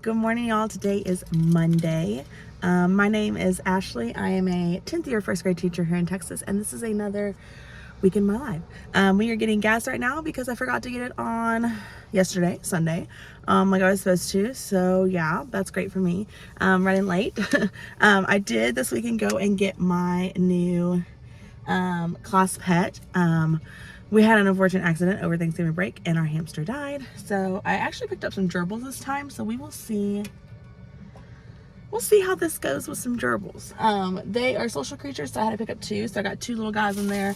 Good morning, y'all. Today is Monday. My name is Ashley. I am a 10th year first grade teacher here in Texas, and this is another week in my life. We are getting gas right now because I forgot to get it on yesterday, Sunday, like I was supposed to. So yeah, that's great for me. Running late. I did this weekend go and get my new class pet. We had an unfortunate accident over Thanksgiving break and our hamster died. So I actually picked up some gerbils this time. So we will see. We'll see how this goes with some gerbils. They are social creatures, so I had to pick up two. So I got two little guys in there,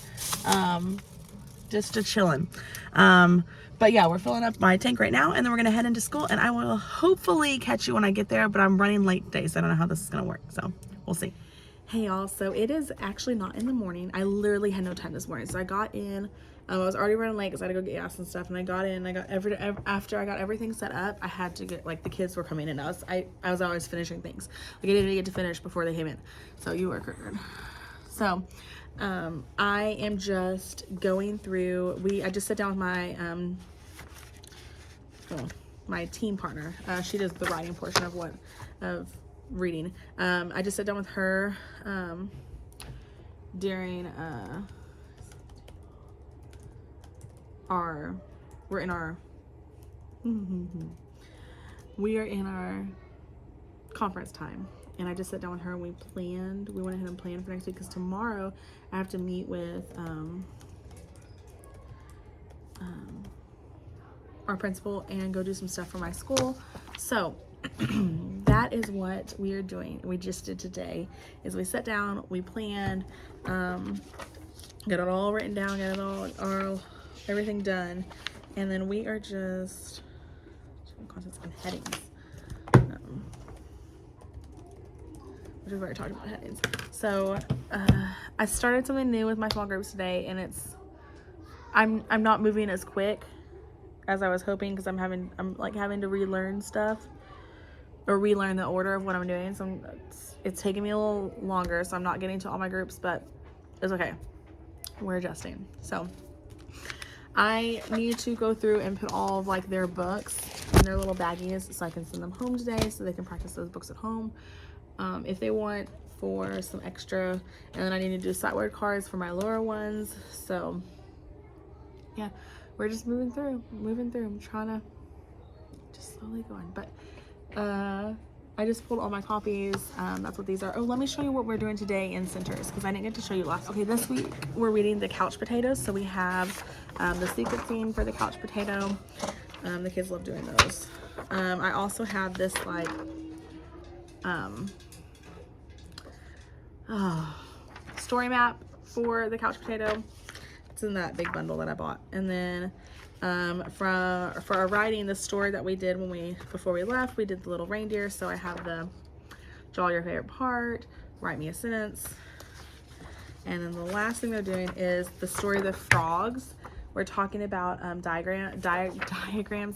just to chillin'. But yeah, we're filling up my tank right now, and then we're gonna head into school, and I will hopefully catch you when I get there, but I'm running late today, so I don't know how this is gonna work, so we'll see. Hey y'all, so it is actually not in the morning. I literally had no time this morning. So I got in, I was already running late because I had to go get gas and stuff, and I got in, after I got everything set up, I had to get, like, the kids were coming in, and I was always finishing things. Like, I didn't get to finish before they came in. So you were good. So I am just going through, I just sat down with my team partner. She does the writing portion of reading. I just sat down with her during we are in our conference time, and I just sat down with her and we went ahead and planned for next week, because tomorrow I have to meet with our principal and go do some stuff for my school. So that is what we are doing. We just did today is we sat down, we planned, got it all written down, got it all everything done, and then we are just contents and headings, which is where I talked about headings. So I started something new with my small groups today, and I'm not moving as quick as I was hoping, because I'm having to relearn stuff, or relearn the order of what I'm doing. So it's taking me a little longer, so I'm not getting to all my groups, but it's okay. We're adjusting. So I need to go through and put all of, like, their books in their little baggies so I can send them home today so they can practice those books at home. If they want for some extra, and then I need to do sight word cards for my lower ones. So yeah, we're just moving through. I'm trying to just slowly going, but I just pulled all my copies. That's what these are. Oh, let me show you what we're doing today in Centers, because I didn't get to show you last. Okay, this week we're reading The Couch Potatoes. So we have the sequencing for the couch potato. The kids love doing those. I also have this, like, story map for the couch potato. It's in that big bundle that I bought. And then for our writing, the story that we did before we left, we did the little reindeer. So I have the draw your favorite part, write me a sentence, and then the last thing they're doing is the story of the frogs. We're talking about diagrams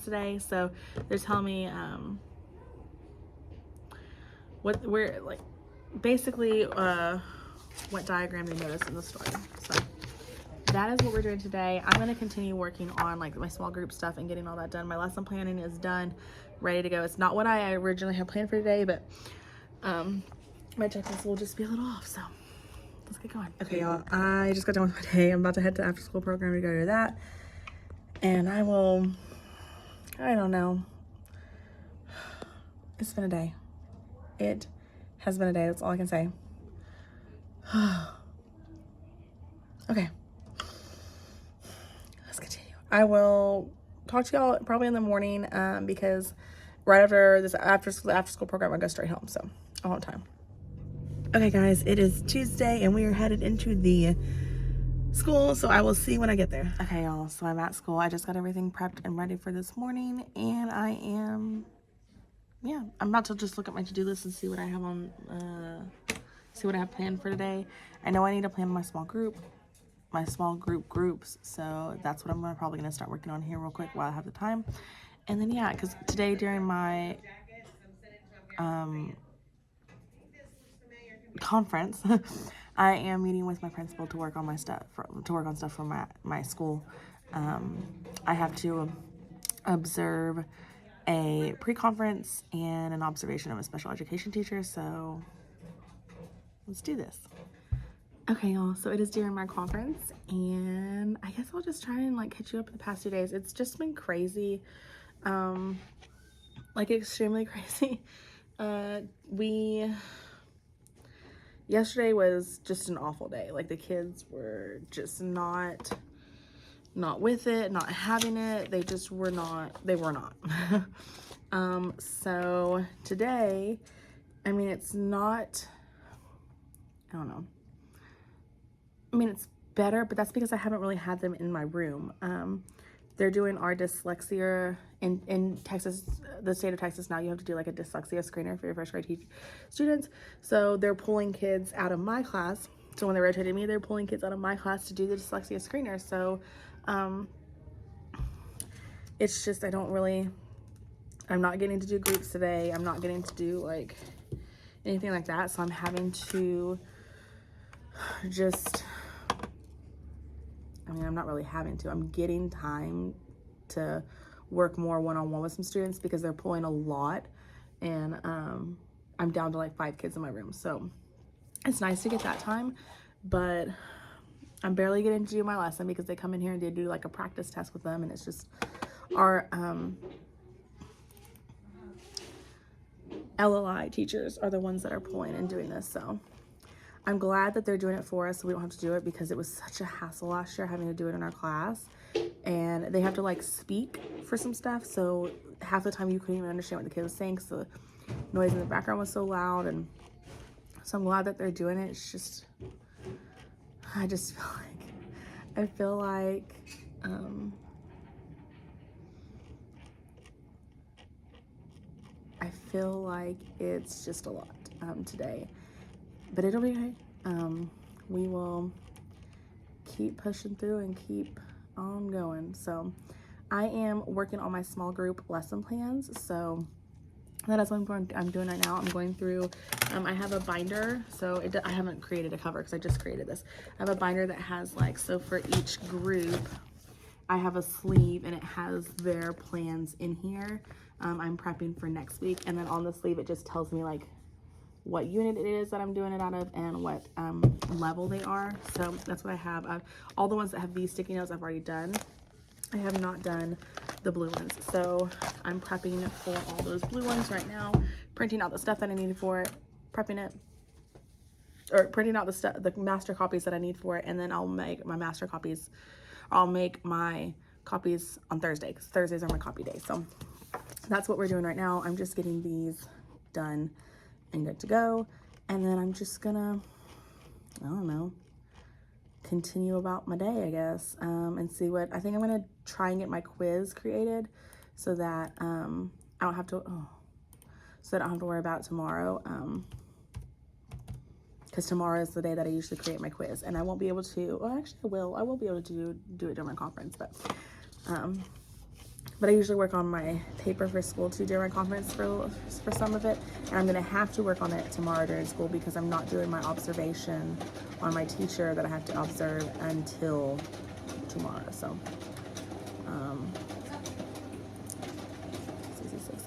today. So they're telling me basically what diagram they noticed in the story. So that is what we're doing today. I'm going to continue working on, like, my small group stuff and getting all that done. My lesson planning is done, ready to go. It's not what I originally had planned for today, but my checklist will just be a little off. So let's get going. Okay, y'all, I just got done with my day. I'm about to head to after school program to go to that. And I don't know. It's been a day. It has been a day. That's all I can say. Okay. Let's continue. I will talk to y'all probably in the morning, because right after this after school program, I go straight home, so I won't have time. Okay, guys, it is Tuesday, and we are headed into the school, so I will see when I get there. Okay, y'all, so I'm at school. I just got everything prepped and ready for this morning, and I'm about to just look at my to-do list and see what I have see what I have planned for today. I know I need to plan my small groups, so that's what I'm probably gonna start working on here real quick while I have the time. And then yeah, because today during my conference, I am meeting with my principal to work on my stuff, for my school. I have to observe a pre-conference and an observation of a special education teacher, so let's do this. Okay, y'all, so it is during my conference, and I guess I'll just try and like catch you up the past 2 days. It's just been crazy, like extremely crazy. Yesterday was just an awful day. Like the kids were just not with it, not having it. They just were not, so today, I mean, it's not, I don't know. I mean, it's better, but that's because I haven't really had them in my room. They're doing our dyslexia in Texas, the state of Texas. Now you have to do like a dyslexia screener for your first grade students. So they're pulling kids out of my class. So when they rotated me, they're pulling kids out of my class to do the dyslexia screener. So it's just, I'm not getting to do groups today. I'm not getting to do like anything like that. So I'm having to I'm not really having to. I'm getting time to work more one-on-one with some students because they're pulling a lot, and I'm down to like 5 kids in my room. So it's nice to get that time, but I'm barely getting to do my lesson because they come in here and they do like a practice test with them, and it's just our LLI teachers are the ones that are pulling and doing this. So I'm glad that they're doing it for us so we don't have to do it, because it was such a hassle last year having to do it in our class, and they have to like speak for some stuff, so half the time you couldn't even understand what the kid was saying because the noise in the background was so loud. And so I'm glad that they're doing it. It's just, I feel like it's just a lot today, but it'll be okay. We will keep pushing through and keep on going. So I am working on my small group lesson plans. So that is what I'm doing right now. I'm going through, I have a binder. So I haven't created a cover because I just created this. I have a binder that has like, so for each group, I have a sleeve and it has their plans in here. I'm prepping for next week. And then on the sleeve, it just tells me like what unit it is that I'm doing it out of and what level they are. So that's what I have. All the ones that have these sticky notes I've already done. I have not done the blue ones. So I'm prepping for all those blue ones right now, printing out the stuff that I needed for it, prepping it, or printing out the master copies that I need for it. And then I'll make my master copies. I'll make my copies on Thursday because Thursdays are my copy day. So that's what we're doing right now. I'm just getting these done and good to go. And then I'm just gonna, I don't know, continue about my day, I guess, and see what, I think I'm gonna try and get my quiz created so that I don't have to, so that I don't have to worry about it tomorrow. Because tomorrow is the day that I usually create my quiz, and I won't be able to, well, actually I will be able to do it during my conference, but I usually work on my paper for school too during my conference for some of it, and I'm gonna have to work on it tomorrow during school because I'm not doing my observation on my teacher that I have to observe until tomorrow. So,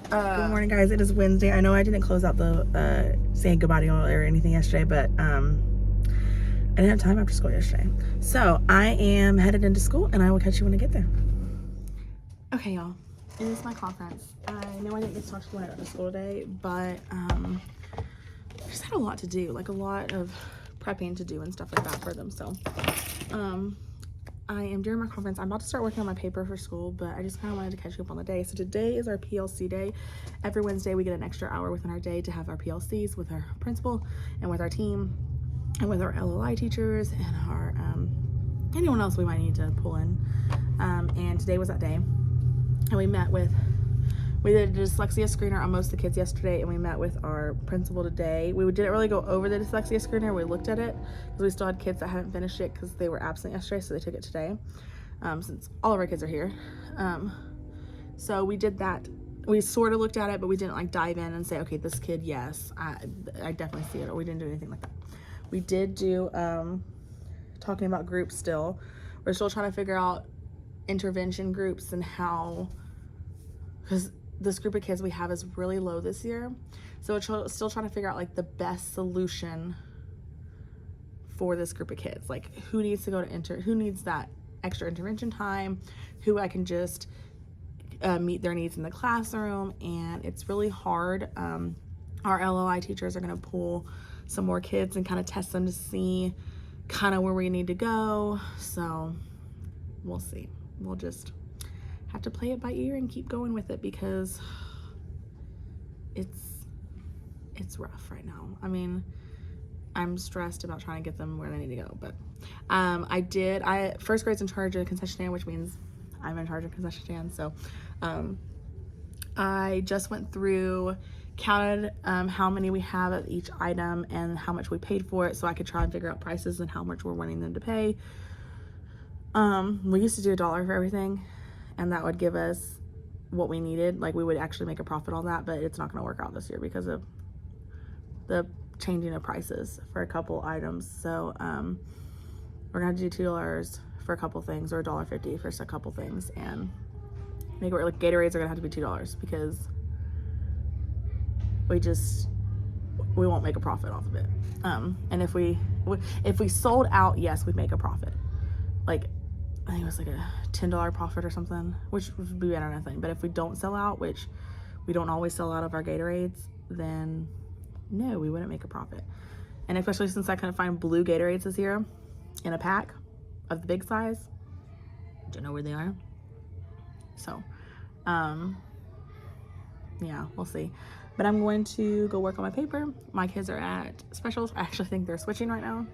good morning, guys. It is Wednesday. I know I didn't close out the saying goodbye to y'all or anything yesterday, but I didn't have time after school yesterday. So I am headed into school, and I will catch you when I get there. Okay, y'all. It is my conference. I know I didn't get to talk to you when I got to school today, but I just had a lot to do, like a lot of prepping to do and stuff like that for them. So I am during my conference. I'm about to start working on my paper for school, but I just kind of wanted to catch you up on the day. So today is our PLC day. Every Wednesday we get an extra hour within our day to have our PLCs with our principal and with our team and with our LLI teachers and our anyone else we might need to pull in. And today was that day. And we did a dyslexia screener on most of the kids yesterday, and we met with our principal today. We didn't really go over the dyslexia screener. We looked at it because we still had kids that hadn't finished it because they were absent yesterday, so they took it today, since all of our kids are here. So we did that. We sort of looked at it, but we didn't like dive in and say, okay, this kid, yes, I definitely see it, or we didn't do anything like that. We did do talking about groups still. We're still trying to figure out intervention groups and how, because this group of kids we have is really low this year. So we're still trying to figure out like the best solution for this group of kids. Like who needs to go to who needs that extra intervention time, who I can just meet their needs in the classroom. And it's really hard. Our LOI teachers are going to pull some more kids and kind of test them to see kind of where we need to go. So we'll see. We'll just have to play it by ear and keep going with it, because it's rough right now. I mean, I'm stressed about trying to get them where they need to go, but first grade's in charge of concession stand, which means I'm in charge of concession stand. So I just went through, counted how many we have of each item and how much we paid for it, so I could try and figure out prices and how much we're wanting them to pay. We used to do $1 for everything, and that would give us what we needed. Like we would actually make a profit on that, but it's not going to work out this year because of the changing of prices for a couple items. So we're gonna do $2 for a couple things, or $1.50 for a couple things, and make it work. Like Gatorades are gonna have to be $2 because we won't make a profit off of it. And if we sold out, yes, we'd make a profit. Like I think it was like a $10 profit or something, which would be better than nothing. But if we don't sell out, which we don't always sell out of our Gatorades, then no, we wouldn't make a profit. And especially since I couldn't find blue Gatorades this year in a pack of the big size, don't know where they are. So, yeah, we'll see. But I'm going to go work on my paper. My kids are at specials. I actually think they're switching right now.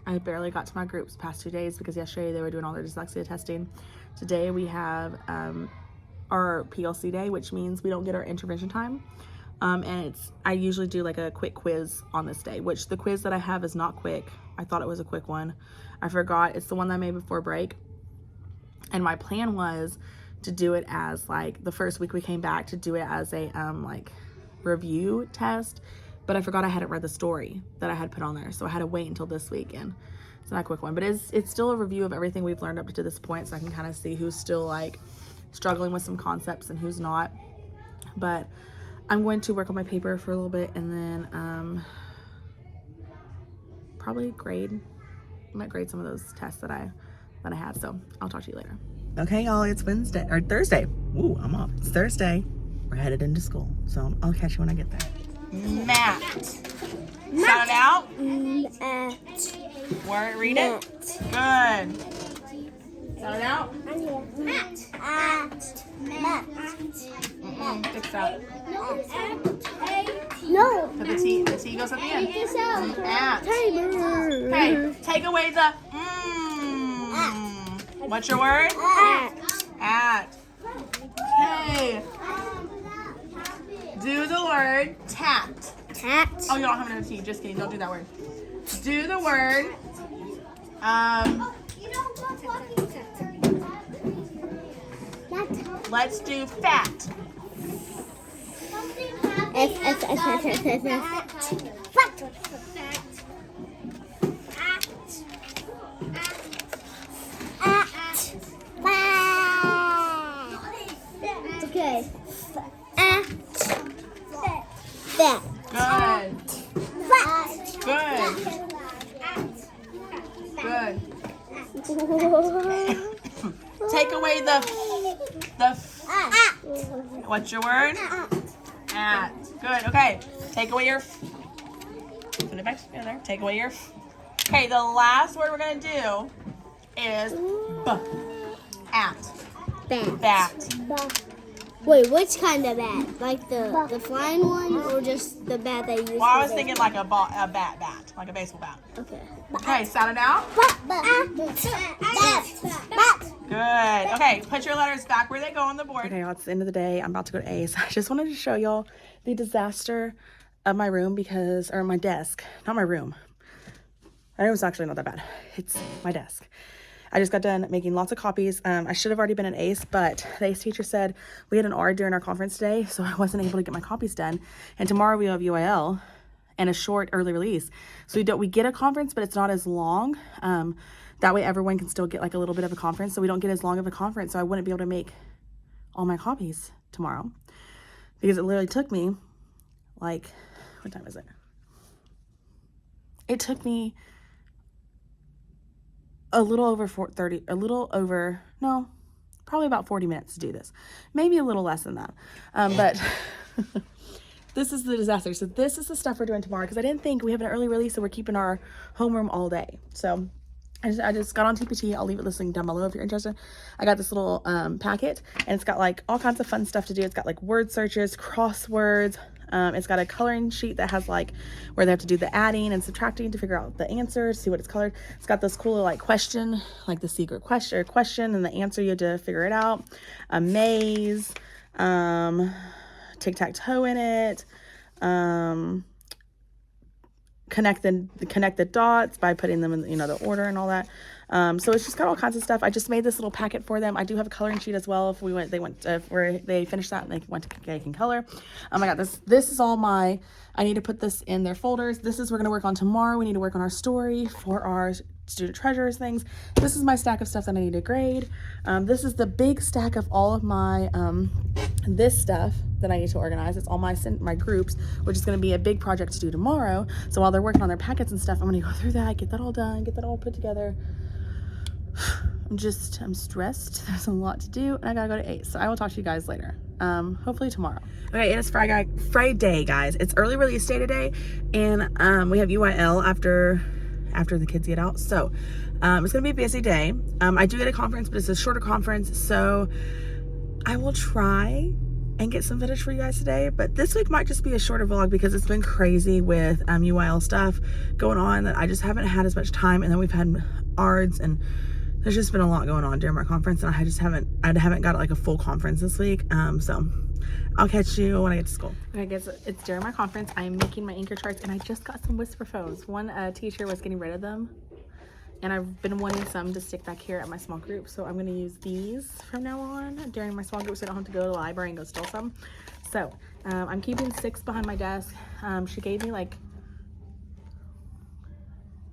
I barely got to my groups the past 2 days because yesterday they were doing all their dyslexia testing. Today we have our PLC day, which means we don't get our intervention time. And I usually do like a quick quiz on this day, which the quiz that I have is not quick. I thought it was a quick one. I forgot. It's the one that I made before break. And my plan was to do it as like the first week we came back, to do it as a like review test. But I forgot I hadn't read the story that I had put on there. So I had to wait until this weekend. It's not a quick one, but it's still a review of everything we've learned up to this point. So I can kind of see who's still like struggling with some concepts and who's not. But I'm going to work on my paper for a little bit, and then probably I might grade some of those tests that I had. So I'll talk to you later. Okay, y'all, it's Wednesday or Thursday. Ooh, I'm off. It's Thursday. We're headed into school, so I'll catch you when I get there. Matt. Shout it out. Word, read it. Good. Shout it out. Fix that. No. Put the T goes at the end. At. Timer. Okay, take away the What's your word? At. Okay. Do the word tat. Tat. Oh, you don't have another T. Just kidding. Don't do that word. Do the word. Let's do fat. Okay. Fat. Good. Take away the what's your word? At. Good. Okay. Take away your put it back together. Take away your okay, the last word we're gonna do is at. Bat. Wait, which kind of bat? Like the flying one, or just the bat that you use? Well, I was thinking like a bat, like a baseball bat. Okay. Okay, sound it out. Good. Okay, put your letters back where they go on the board. Okay, y'all, it's the end of the day. I'm about to go to Ace. I just wanted to show y'all the disaster of my room or my desk. Not my room. My room's actually not that bad. It's my desk. I just got done making lots of copies. I should have already been at Ace, but the Ace teacher said we had an R during our conference today, so I wasn't able to get my copies done. And tomorrow we have UIL, and a short early release. So we get a conference, but it's not as long. That way everyone can still get like a little bit of a conference. So we don't get as long of a conference. So I wouldn't be able to make all my copies tomorrow because it literally took me like, what time is it? It took me probably about 40 minutes to do this. Maybe a little less than that. But this is the disaster. So this is the stuff we're doing tomorrow because I didn't think we have an early release, so we're keeping our homeroom all day. So I just got on TPT. I'll leave it listing down below if you're interested. I got this little packet, and it's got like all kinds of fun stuff to do. It's got like word searches, crosswords. It's got a coloring sheet that has like where they have to do the adding and subtracting to figure out the answer, see what it's colored. It's got this cool like question, like the secret question and the answer, you have to figure it out. A maze, tic-tac-toe in it. Connect the dots by putting them in, the order and all that. So it's just got all kinds of stuff. I just made this little packet for them. I do have a coloring sheet as well. If they finished that and they can color. I got this. This is all I need to put this in their folders. This is we're gonna work on tomorrow. We need to work on our story for our student treasures things. This is my stack of stuff that I need to grade. This is the big stack of all of my this stuff that I need to organize. It's all my groups, which is going to be a big project to do tomorrow. So while they're working on their packets and stuff, I'm going to go through that, get that all done, get that all put together. I'm stressed. There's a lot to do, and I gotta go to 8. So I will talk to you guys later. Hopefully tomorrow. Okay, it is Friday, guys. It's early release day today, and we have UIL after the kids get out. So it's gonna be a busy day. I do get a conference, but it's a shorter conference, so I will try and get some footage for you guys today, but this week might just be a shorter vlog because it's been crazy with UIL stuff going on that I just haven't had as much time, and then we've had ARDS, and there's just been a lot going on during my conference, and I haven't got like a full conference this week. So I'll catch you when I get to school. Okay, guys, it's during my conference. I'm making my anchor charts, and I just got some whisper phones. One teacher was getting rid of them, and I've been wanting some to stick back here at my small group, so I'm going to use these from now on during my small group so I don't have to go to the library and go steal some. So I'm keeping 6 behind my desk. She gave me like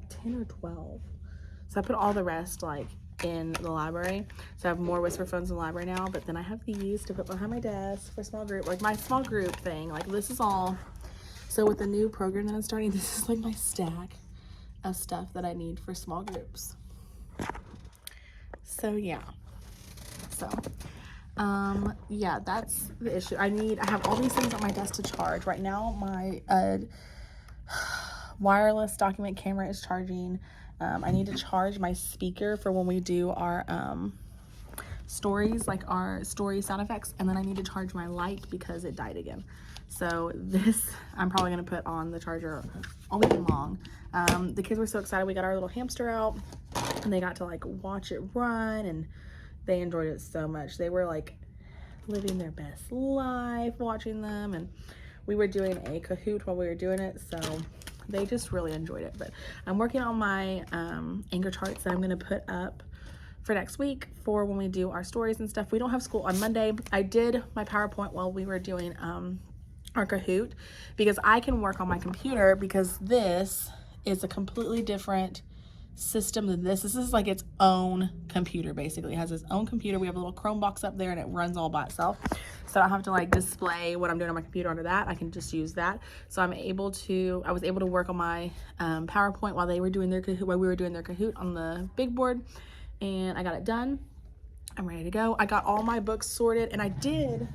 10 or 12. So I put all the rest like in the library. So I have more whisper phones in the library now, but then I have these to put behind my desk for small group, like my small group thing. Like this is all, so with the new program that I'm starting, this is like my stack of stuff that I need for small groups. So yeah. So yeah, that's the issue. I have all these things on my desk to charge. Right now my wireless document camera is charging. I need to charge my speaker for when we do our stories, like our story sound effects, and then I need to charge my light because it died again. So this I'm probably gonna put on the charger all weekend long. The kids were so excited. We got our little hamster out, and they got to like watch it run, and they enjoyed it so much. They were like living their best life watching them, and we were doing a Kahoot while we were doing it, so they just really enjoyed it. But I'm working on my anchor charts that I'm going to put up for next week for when we do our stories and stuff. We don't have school on Monday. I did my PowerPoint while we were doing our Kahoot because I can work on my computer, because this is a completely different system than this. This is like its own computer, basically. It has its own computer. We have a little Chromebox up there, and it runs all by itself. So I don't have to like display what I'm doing on my computer under that. I can just use that. So I was able to work on my PowerPoint while we were doing their Kahoot on the big board, and I got it done. I'm ready to go. I got all my books sorted, and I did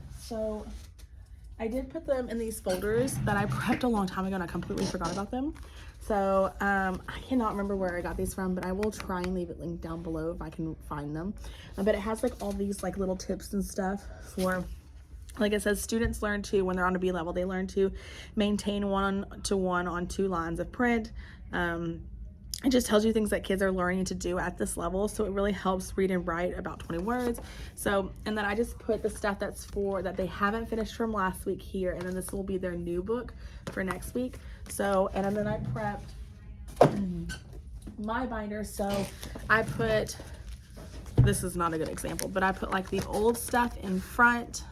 put them in these folders that I prepped a long time ago, and I completely forgot about them. So I cannot remember where I got these from, but I will try and leave it linked down below if I can find them. But it has like all these like little tips and stuff for, like it says, students learn to, when they're on a B level, they learn to maintain 1-to-1 on 2 lines of print. It just tells you things that kids are learning to do at this level. So it really helps read and write about 20 words. So, and then I just put the stuff that they haven't finished from last week here. And then this will be their new book for next week. So, and then I prepped my binder. So I put, this is not a good example, but I put like the old stuff in front.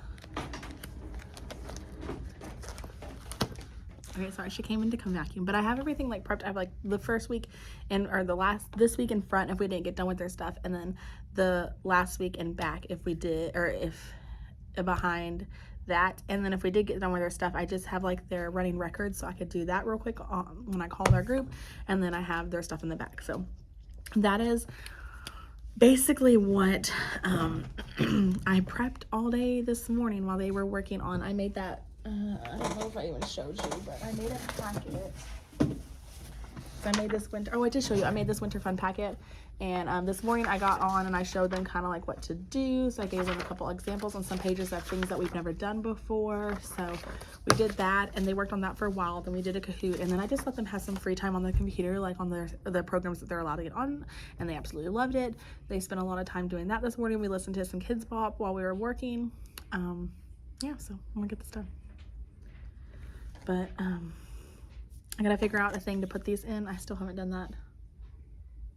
Okay, sorry, she came in to come vacuum, but I have everything like prepped. I have like the first week this week in front if we didn't get done with their stuff, and then the last week in back if we did, or if behind that. And then if we did get done with their stuff, I just have like their running records, so I could do that real quick when I call our group, and then I have their stuff in the back. So that is basically what I prepped all day this morning while they were working on. I made that I don't know if I even showed you, but I made a packet. So I made this winter, oh, I did show you, I made this winter fun packet. And this morning I got on and I showed them kind of like what to do. So I gave them a couple examples on some pages of things that we've never done before. So we did that, and they worked on that for a while. Then we did a Kahoot, and then I just let them have some free time on the computer, like on the programs that they're allowed to get on, and they absolutely loved it. They spent a lot of time doing that this morning. We listened to some Kids Bop while we were working. Yeah, so I'm gonna get this done. But I gotta figure out a thing to put these in. I still haven't done that,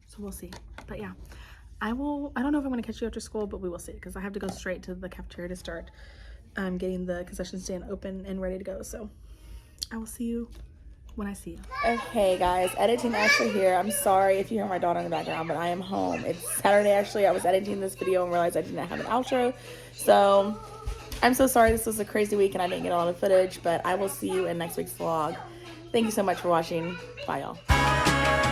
so we'll see. But yeah, I don't know if I'm gonna catch you after school, but we will see, because I have to go straight to the cafeteria to start getting the concession stand open and ready to go. So I will see you when I see you. Okay guys, editing Ashley here. I'm sorry if you hear my daughter in the background, but I am home. It's Saturday. Actually, I was editing this video and realized I did not have an outro, so I'm so sorry. This was a crazy week and I didn't get a lot of footage, but I will see you in next week's vlog. Thank you so much for watching. Bye, y'all.